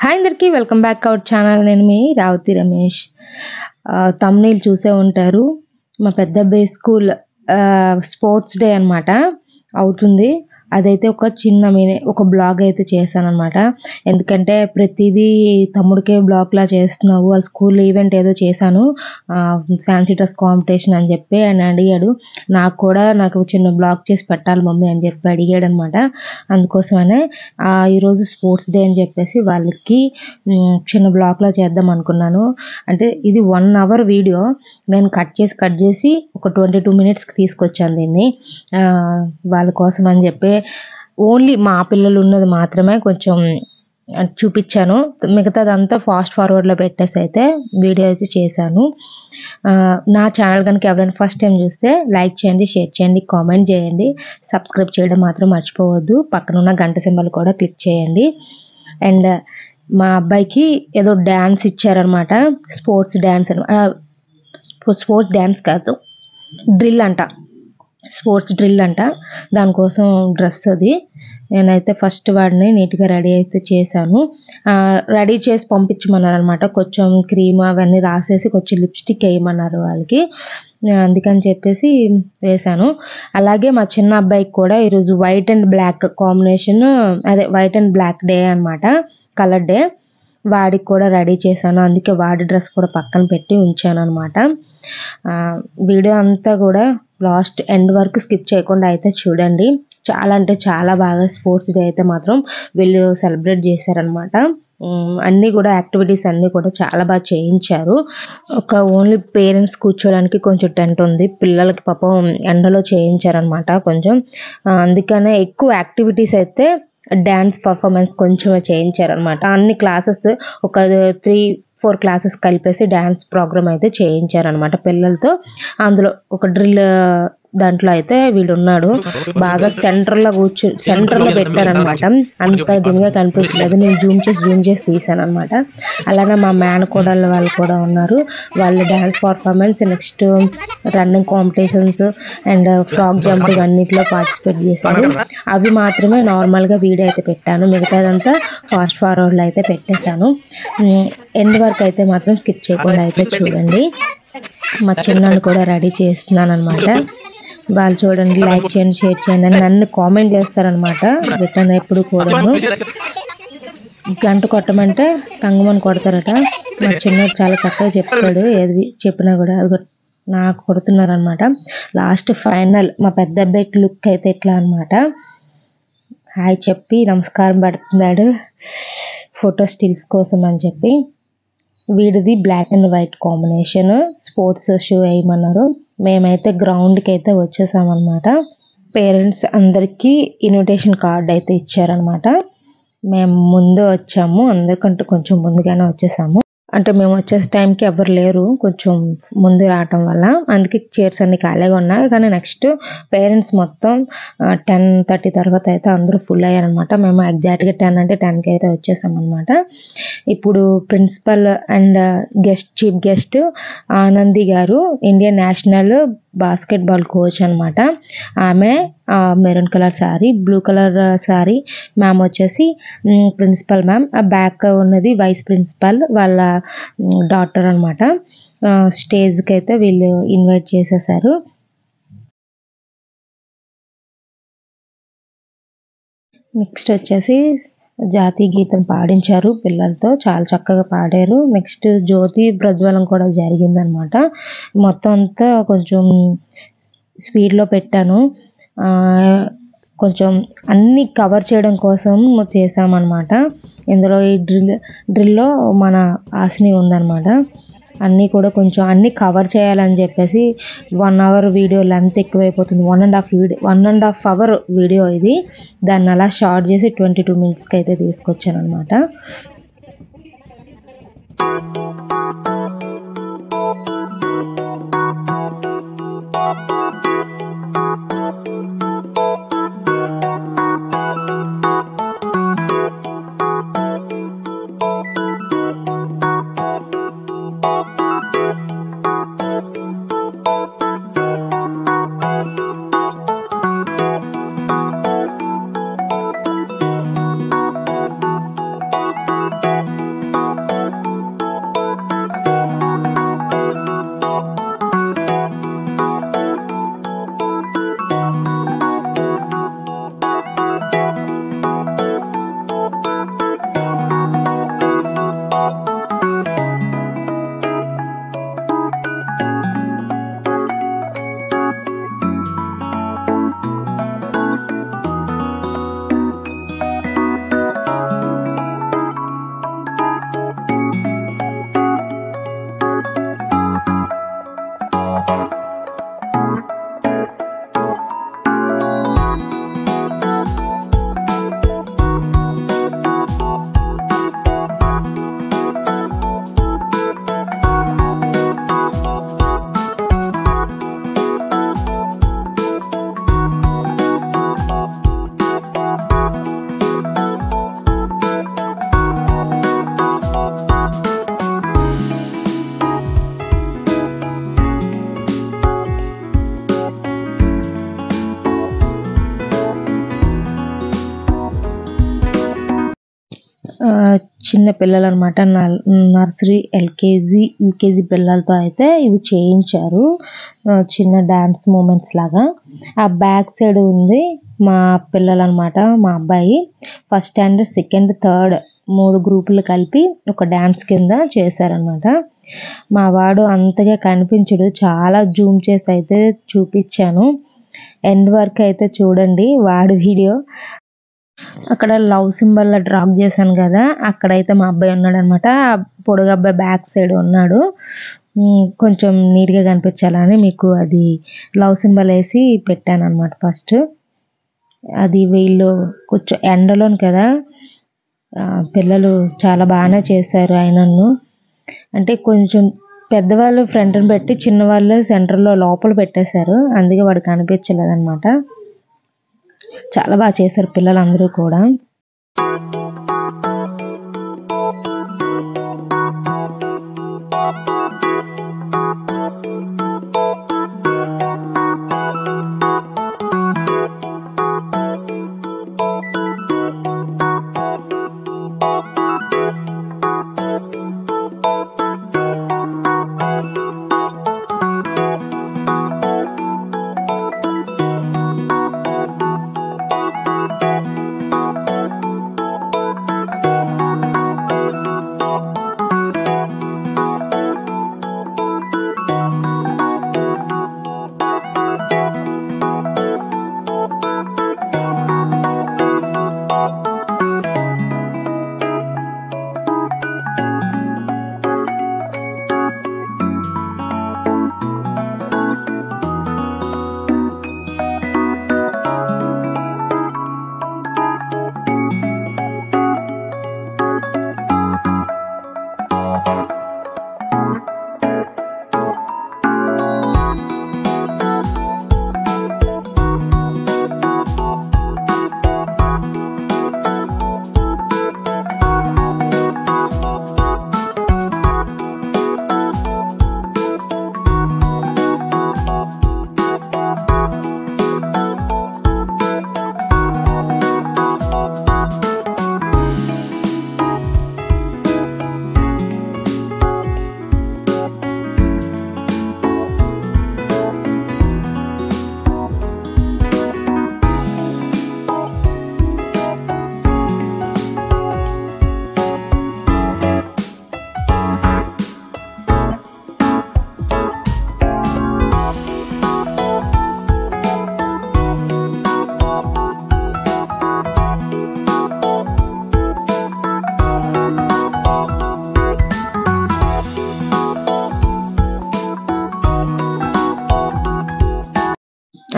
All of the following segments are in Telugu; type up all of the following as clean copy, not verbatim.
హాయ్ అందరికీ వెల్కమ్ బ్యాక్ అవర్ ఛానల్. నేను మీ రావతి రమేష్. తమ్నైల్ చూసే ఉంటారు. మా పెద్ద అబ్బాయి స్కూల్ స్పోర్ట్స్ డే అనమాట అవుతుంది. అదైతే ఒక చిన్న ఒక బ్లాగ్ అయితే చేశాను అనమాట. ఎందుకంటే ప్రతిదీ తమ్ముడికే బ్లాగ్లా చేస్తున్నావు, వాళ్ళ స్కూల్ ఈవెంట్ ఏదో చేశాను ఫ్యాన్సీ డ్రెస్ కాంపిటీషన్ అని చెప్పి ఆయన అడిగాడు. నాకు చిన్న బ్లాగ్ చేసి పెట్టాలి మమ్మీ అని చెప్పి అడిగాడు అనమాట. అందుకోసమనే ఈరోజు స్పోర్ట్స్ డే అని చెప్పేసి వాళ్ళకి చిన్న బ్లాగ్లా చేద్దాం అనుకున్నాను. అంటే ఇది 1 hour వీడియో నేను కట్ చేసి ఒక 22 minutesకి తీసుకొచ్చాను దీన్ని వాళ్ళ కోసం అని చెప్పి. ఓన్లీ మా పిల్లలు ఉన్నది మాత్రమే కొంచెం చూపించాను, మిగతాదంతా ఫాస్ట్ ఫార్వర్డ్లో పెట్టేసి అయితే వీడియో అయితే చేశాను. నా ఛానల్ కనుక ఎవరైనా ఫస్ట్ టైం చూస్తే లైక్ చేయండి, షేర్ చేయండి, కామెంట్ చేయండి, సబ్స్క్రైబ్ చేయడం మాత్రం మర్చిపోవద్దు. పక్కన ఉన్న గంట సింబల్ కూడా క్లిక్ చేయండి. అండ్ మా అబ్బాయికి ఏదో డ్యాన్స్ ఇచ్చారనమాట, స్పోర్ట్స్ డ్యాన్స్ కాదు, డ్రిల్ అంట, స్పోర్ట్స్ డ్రిల్ అంట. దానికోసం డ్రెస్ అది. నేనైతే ఫస్ట్ వాడిని నీట్గా రెడీ అయితే చేశాను. రెడీ చేసి పంపించమన్నారు అనమాట. కొంచెం క్రీమ్ అవన్నీ రాసేసి కొంచెం లిప్స్టిక్ వేయమన్నారు వాళ్ళకి, అందుకని చెప్పేసి వేశాను. అలాగే మా చిన్న అబ్బాయికి కూడా ఈరోజు వైట్ అండ్ బ్లాక్ కాంబినేషన్, అదే వైట్ అండ్ బ్లాక్ డే అనమాట, కలర్ డే. వాడికి కూడా రెడీ చేశాను, అందుకే వాడి డ్రెస్ కూడా పక్కన పెట్టి ఉంచాను అనమాట. వీడియో అంతా కూడా లాస్ట్ ఎండ్ వరకు స్కిప్ చేయకుండా అయితే చూడండి. చాలా అంటే చాలా బాగా స్పోర్ట్స్ డే అయితే మాత్రం వీళ్ళు సెలబ్రేట్ చేశారనమాట. అన్నీ కూడా యాక్టివిటీస్ అన్నీ కూడా చాలా బాగా చేయించారు. ఒక ఓన్లీ పేరెంట్స్ కూర్చోడానికి కొంచెం టెంట్ ఉంది, పిల్లలకి పాపం ఎండలో చేయించారనమాట కొంచెం. అందుకనే ఎక్కువ యాక్టివిటీస్ అయితే డ్యాన్స్ పర్ఫార్మెన్స్ కొంచెమే చేయించారనమాట. అన్ని క్లాసెస్ ఒక 3-4 క్లాసెస్ కలిపేసి డ్యాన్స్ ప్రోగ్రామ్ అయితే చేయించారనమాట పిల్లలతో. అందులో ఒక డ్రిల్ దాంట్లో అయితే వీడు ఉన్నాడు, బాగా సెంటర్లో పెట్టారనమాట. అంత దీనిగా కనిపించలేదు, నేను జూమ్ చేసి తీసాను అనమాట. అలానే మా మేనకోడళ్ళ వాళ్ళు కూడా ఉన్నారు. వాళ్ళ dance performance, next running competitions and frock jumping అన్నిట్లో పార్టిసిపేట్ చేశారు. అవి మాత్రమే నార్మల్గా వీడియో అయితే పెట్టాను, మిగతాదంతా ఫాస్ట్ ఫార్వర్డ్లో అయితే పెట్టేశాను. ఎండ్ వరకు అయితే మాత్రం స్కిప్ చేయకుండా అయితే చూడండి. మా చిన్నాన్ని కూడా రెడీ చేస్తున్నాను అనమాట. వాళ్ళు చూడండి, లైక్ చేయండి, షేర్ చేయండి అని నన్ను కామెంట్ చేస్తారనమాట రిటర్న్. ఎప్పుడు కూడా గంట కొట్టమంటే కంగమని కొడతారట. మా చిన్నోడు చాలా చక్కగా చెప్తాడు, ఏది చెప్పినా కూడా. అది నాకు కొడుతున్నారనమాట. లాస్ట్ ఫైనల్ మా పెద్ద అబ్బాయికి లుక్ అయితే ఎట్లా అనమాట, హాయ్ చెప్పి నమస్కారం పెడుతున్నాడు ఫోటో స్టిల్స్ కోసం అని చెప్పి. వీడిది black and white combination, sports shoe వేయమన్నారు. మేమైతే గ్రౌండ్కి అయితే వచ్చేసామన్నమాట. పేరెంట్స్ అందరికీ ఇన్విటేషన్ కార్డ్ అయితే ఇచ్చారనమాట. మేము ముందు వచ్చాము, అందరికంటే కొంచెం ముందుగానే వచ్చేసాము. అంటే మేము వచ్చే టైంకి ఎవరు లేరు, కొంచెం ముందు రావటం వల్ల, అందుకే చైర్స్ అన్ని ఖాళీగా ఉన్నాయి. కానీ నెక్స్ట్ పేరెంట్స్ మొత్తం 10:30 తర్వాత అయితే అందరూ ఫుల్ అయ్యారనమాట. మేము ఎగ్జాక్ట్గా 10 అంటే 10కి అయితే వచ్చేసామన్నమాట. ఇప్పుడు principal and chief guest Anandi garu, Indian national basketball coach అనమాట. ఆమె maroon colour sari, blue colour sari. Ma'am వచ్చేసి ప్రిన్సిపల్ మ్యామ్. ఆ బ్యాక్ ఉన్నది వైస్ ప్రిన్సిపల్ వాళ్ళ డాటర్ అనమాట. స్టేజ్కి అయితే వీళ్ళు ఇన్వైట్ చేసేసారు. నెక్స్ట్ వచ్చేసి జాతీయ గీతం పాడించారు పిల్లలతో, చాలా చక్కగా పాడారు. నెక్స్ట్ జ్యోతి ప్రజ్వలం కూడా జరిగిందనమాట. మొత్తం అంతా కొంచెం స్పీడ్లో పెట్టాను, కొంచెం అన్నీ కవర్ చేయడం కోసం చేసామన్నమాట. ఇందులో ఈ డ్రిల్లో మన ఆశని ఉందన్నమాట. అన్నీ కూడా కొంచెం అన్నీ కవర్ చేయాలని చెప్పేసి 1 hour వీడియో లెంత్ ఎక్కువైపోతుంది. 1.5 hour వీడియో ఇది. దాన్ని అలా షార్ట్ చేసి 22 minutesకి అయితే తీసుకొచ్చాను అనమాట. చిన్న పిల్లలనమాట. నర్సరీ, ఎల్‌కేజీ, యూకేజీ పిల్లలతో అయితే ఇవి చేయించారు. చిన్న డాన్స్ మూమెంట్స్ లాగా. ఆ బ్యాక్ సైడ్ ఉంది మా పిల్లలనమాట. మా అబ్బాయి ఫస్ట్ స్టాండర్డ్, సెకండ్, థర్డ్ 3 గ్రూపులు కలిపి ఒక డాన్స్ కింద చేశారనమాట. మా వాడు అంతగా కనిపించడు. చాలా జూమ్ చేసి అయితే చూపించాను. ఎండ్ వరకు అయితే చూడండి వాడి వీడియో. అక్కడ లవ్ సింబల్ డ్రాప్ చేశాను కదా, అక్కడైతే మా అబ్బాయి ఉన్నాడనమాట. పొడుగు అబ్బాయి బ్యాక్ సైడ్ ఉన్నాడు. కొంచెం నీట్గా కనిపించాలని మీకు అది లవ్ సింబల్ వేసి పెట్టాను అనమాట ఫస్ట్. అది వీళ్ళు కొంచెం ఎండలోను కదా, పిల్లలు చాలా బాగానే చేశారు. ఆయనను అంటే కొంచెం పెద్దవాళ్ళు ఫ్రంట్ని పెట్టి చిన్నవాళ్ళు సెంటర్లో లోపల పెట్టేశారు. అందుకే వాడు కనిపించలేదన్నమాట. చాలా బాగా చేశారు పిల్లలందరూ కూడా.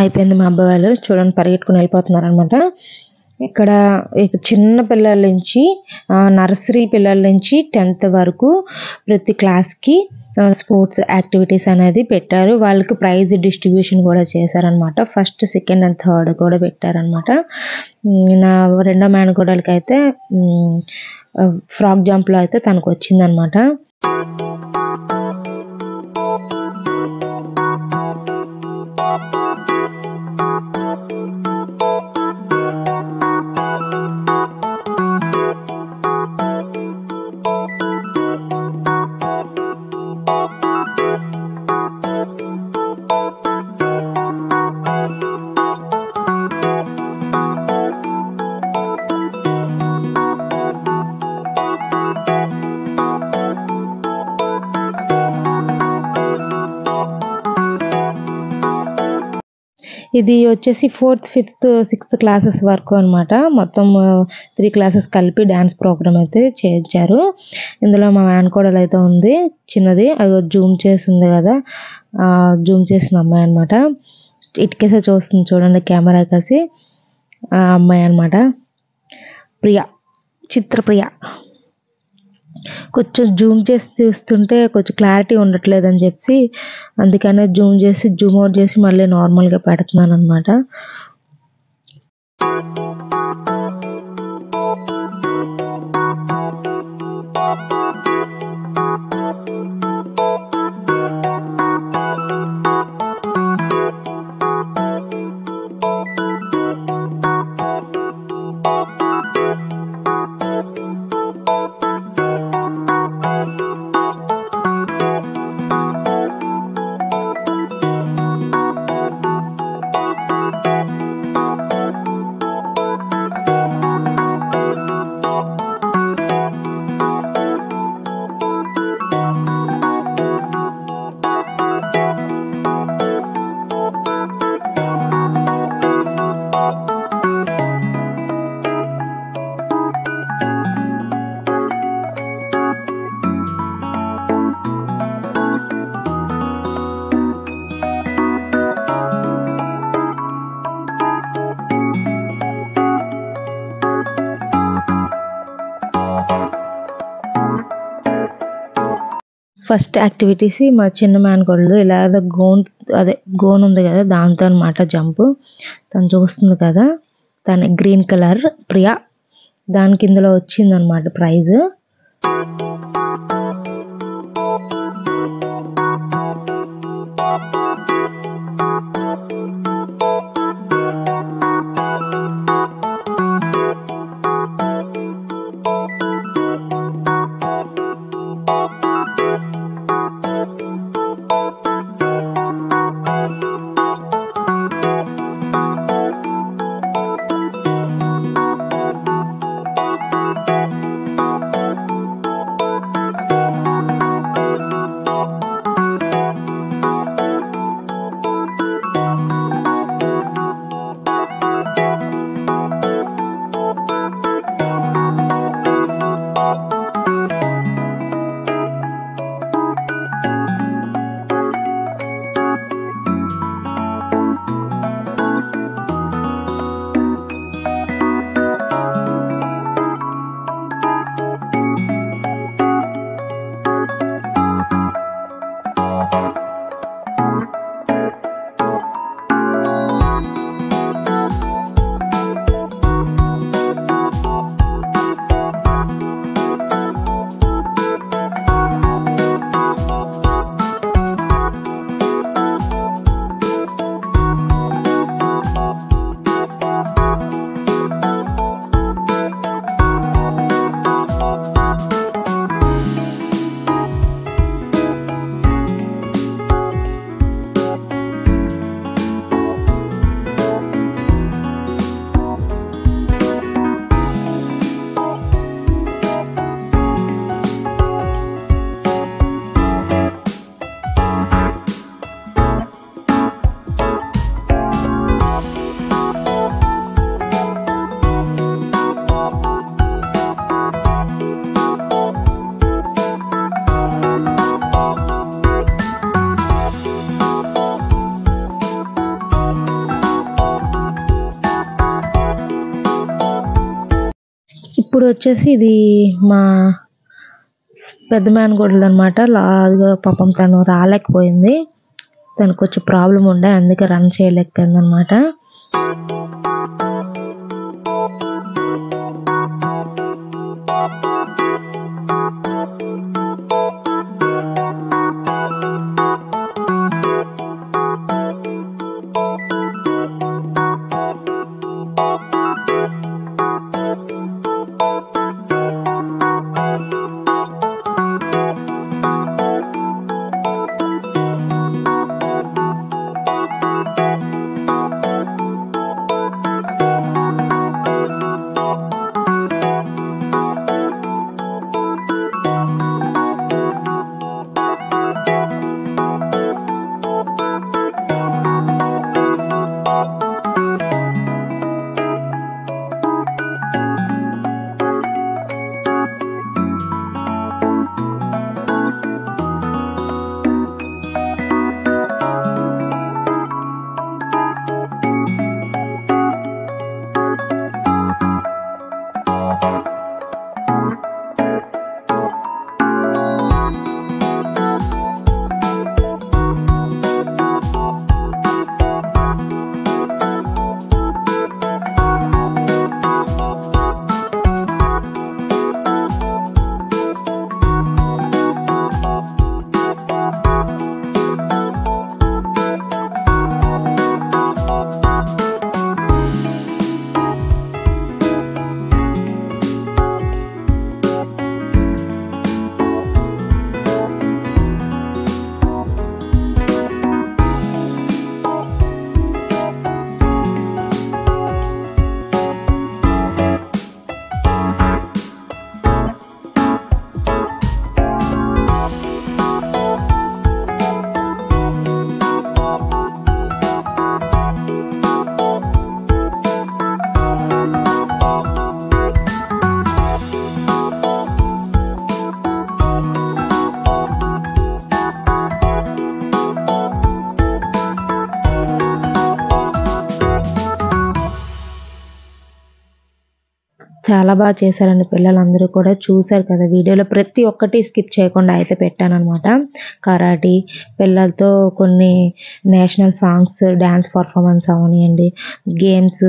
అయిపోయింది. మా అబ్బాయి వాళ్ళు చూడండి పరిగెట్టుకుని వెళ్ళిపోతున్నారు అనమాట. ఇక్కడ చిన్న పిల్లల నుంచి నర్సరీ పిల్లల నుంచి 10th వరకు ప్రతి క్లాస్కి స్పోర్ట్స్ యాక్టివిటీస్ అనేది పెట్టారు. వాళ్ళకి ప్రైజ్ డిస్ట్రిబ్యూషన్ కూడా చేశారనమాట. ఫస్ట్, సెకండ్ అండ్ థర్డ్ కూడా పెట్టారనమాట. నా రెండో మేనకోడలికి అయితే ఫ్రాక్ జంప్లో అయితే తనకు వచ్చిందనమాట. ఇది వచ్చేసి 4th, 5th, 6th క్లాసెస్ వరకు అనమాట. మొత్తం 3 క్లాసెస్ కలిపి డ్యాన్స్ ప్రోగ్రామ్ అయితే చేయించారు. ఇందులో మా మేనకోడలు అయితే ఉంది చిన్నది, అది జూమ్ చేసింది కదా, జూమ్ చేసిన అమ్మాయి అనమాట. ఇటుకేసే చూస్తుంది చూడండి కెమెరా కాసి. ఆ అమ్మాయి అనమాట ప్రియ, చిత్రప్రియ. కొంచెం జూమ్ చేసి చూస్తుంటే కొంచెం క్లారిటీ ఉండట్లేదని చెప్పి అందుకనే జూమ్ చేసి జూమ్ అవుట్ చేసి మళ్ళీ నార్మల్గా పెడుతున్నాను అనమాట. ఫస్ట్ యాక్టివిటీస్ మా చిన్న మేనకోడలు ఇలా గోన్ ఉంది కదా దాంతో అనమాట జంప్. తను చూస్తుంది కదా, తన గ్రీన్ కలర్ ప్రియా, దానికి ఇందులో వచ్చిందనమాట ప్రైజ్. ఇప్పుడు వచ్చేసి ఇది మా పెద్ద మేనకోడలు అనమాట. లాగా పాపం తను రాలేకపోయింది, తనకు కొంచెం ప్రాబ్లం ఉండే, అందుకే రన్ చేయలేకపోయింది అనమాట. చాలా బాగా చేశారండి పిల్లలందరూ కూడా. చూశారు కదా వీడియోలో, ప్రతి ఒక్కటి స్కిప్ చేయకుండా అయితే పెట్టాననమాట. కరాటీ పిల్లలతో కొన్ని నేషనల్ సాంగ్స్, డ్యాన్స్ పర్ఫార్మెన్స్ అవనియండి, గేమ్స్,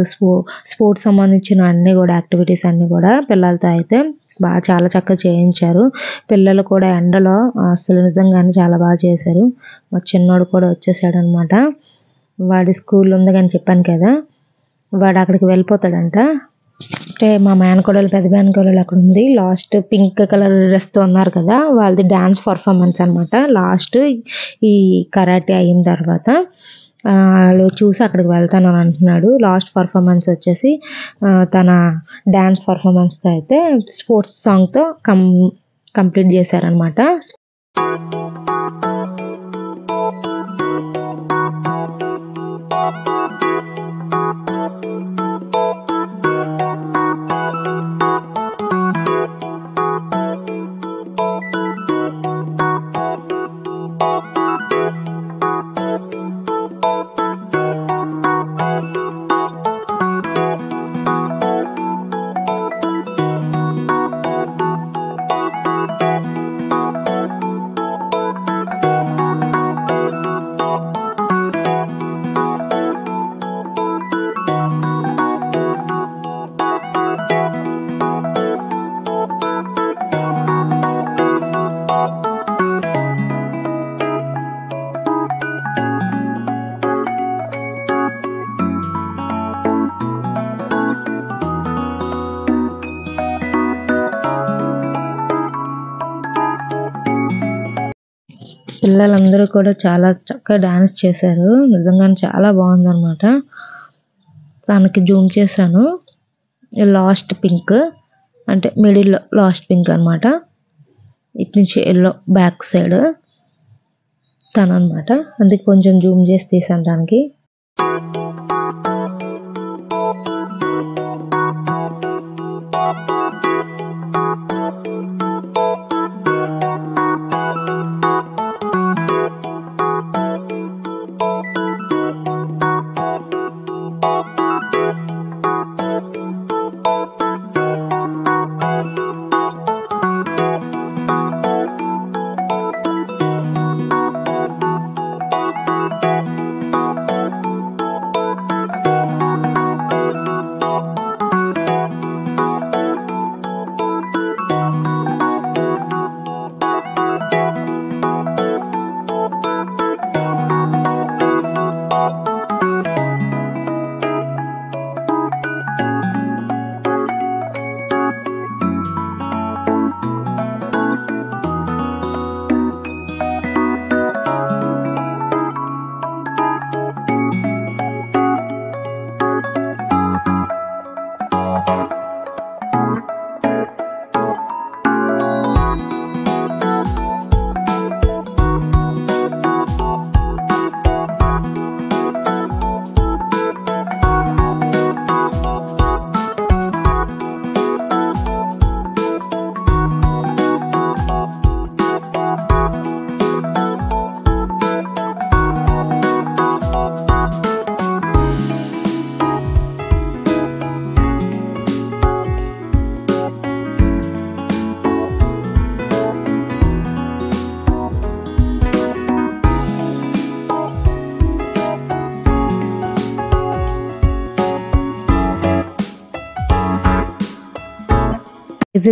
స్పోర్ట్స్ సంబంధించిన అన్నీ కూడా, యాక్టివిటీస్ అన్నీ కూడా పిల్లలతో అయితే చాలా చక్కగా చేయించారు. పిల్లలు కూడా ఎండలో అసలు నిజంగానే చాలా బాగా చేశారు. మా చిన్నోడు కూడా వచ్చేసాడనమాట. వాడి స్కూల్ ఉంది కానీ చెప్పాను కదా, వాడు అక్కడికి వెళ్ళిపోతాడంట. అంటే మా మేనకోడలు, పెద్ద మేనకోడలు అక్కడ ఉంది. లాస్ట్ పింక్ కలర్ డ్రెస్తో ఉన్నారు కదా, వాళ్ళది డ్యాన్స్ పర్ఫార్మెన్స్ అనమాట. లాస్ట్ ఈ కరాటే అయిన తర్వాత వాళ్ళు చూసి అక్కడికి వెళ్తానని అంటున్నాడు. లాస్ట్ పర్ఫార్మెన్స్ వచ్చేసి తన డ్యాన్స్ పర్ఫార్మెన్స్తో అయితే స్పోర్ట్స్ సాంగ్తో కంప్లీట్ చేశారనమాట. పిల్లలందరూ కూడా చాలా చక్కగా డాన్స్ చేశారు. నిజంగానే చాలా బాగుందన్నమాట. తనకి జూమ్ చేశాను. లాస్ట్ పింక్ అంటే మిడిల్ లాస్ట్ పింక్ అనమాట. ఇటు నుంచి ఎల్లో బ్యాక్ సైడ్ తను అనమాట. అందుకే కొంచెం జూమ్ చేసి తీసాను దానికి.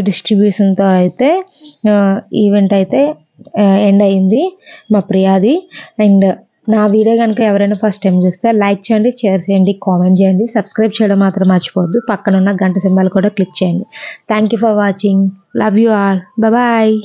డిస్ట్రిబ్యూషన్తో అయితే ఈవెంట్ అయితే ఎండ్ అయింది మా ప్రియాది. అండ్ నా వీడియో కనుక ఎవరైనా ఫస్ట్ టైం చూస్తే లైక్ చేయండి, షేర్ చేయండి, కామెంట్ చేయండి, సబ్స్క్రైబ్ చేయడం మాత్రం మర్చిపోవద్దు. పక్కన ఉన్న గంట సింబల్ కూడా క్లిక్ చేయండి. Thank you for watching. Love you all. Bye.